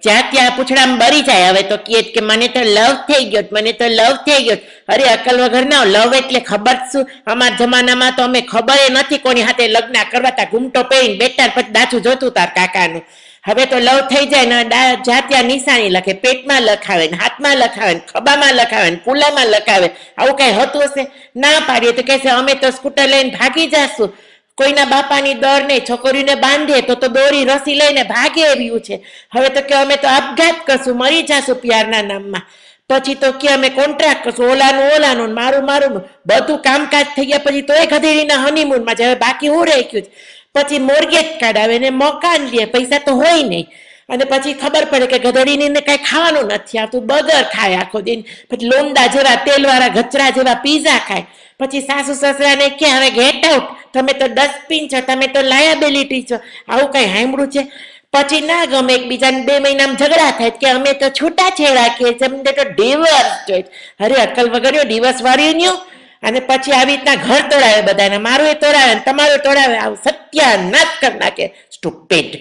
જ્યાં ત્યાં પૂછડામાં બરી જાય. હવે તો કે મને તો લવ થઈ ગયો, મને તો લવ થઈ ગયો. અરે અકલ વગર ના, લવ એટલે ખબર શું? અમારા જમાનામાં તો અમે ખબર નથી કોની હાથે લગ્ન કરવા તા, ઘૂમટો પહેરીને બેઠા પછી દાચું જોતું તાર કાકાનું. હવે તો લવ થઈ જાય ને જ્યાં ત્યાં નિશાની લખે, પેટમાં લખાવે ને, હાથમાં લખાવે ને, ખભામાં લખાવે ને, કુલામાં લખાવે. આવું કઈ હતું હશે? ના પાડીએ તો કહેશે અમે તો સ્કૂટર લઈને ભાગી જાશું. કોઈના બાપાની દર નહીં, છોકરીને બાંધે તો દોરી રસી લઈને ભાગે એવું છે. હવે તો કે અમે તો આપઘાત કરશું, મરી જાશું પ્યારના નામમાં. પછી તો કે અમે કોન્ટ્રાક્ટ કરશું, ઓલાનું મારું બધું કામકાજ થઈ ગયા પછી તોય ગધેડીના હનીમૂનમાં છે. હવે બાકી હું રહી ગયું છે. પછી મોર્ગેજ કાઢાવે ને મકાન લે, પૈસા તો હોય નહીં. અને પછી ખબર પડે કે ગધેડીને કઈ ખાવાનું નથી આવતું, બગર ખાય આખો દિન. પછી લોંદા જેવા તેલવાળા ગચરા જેવા પીઝા ખાય. પછી સાસુ સસરાને કે હવે ગેટ આઉટ, તમે તો ડસ્ટબિન છો, તમે તો લાયાબિલિટી છો. આવું કઈ સાંભળ્યું છે? પછી ના ગમે એકબીજાને 2 મહિનામાં ઝઘડા થાય કે અમે તો છૂટાછેડા કે અમને તો ડિવોર્સ જોઈએ. અરે અકલ વગર ડિવોર્સ વાળ્યું. અને પછી આવી રીતના ઘર તોડાવે બધાને, મારું એ તોડાવે તમારું તોડાવે. આવું સત્યાનાશ કરી નાખે. સ્ટુપિડ.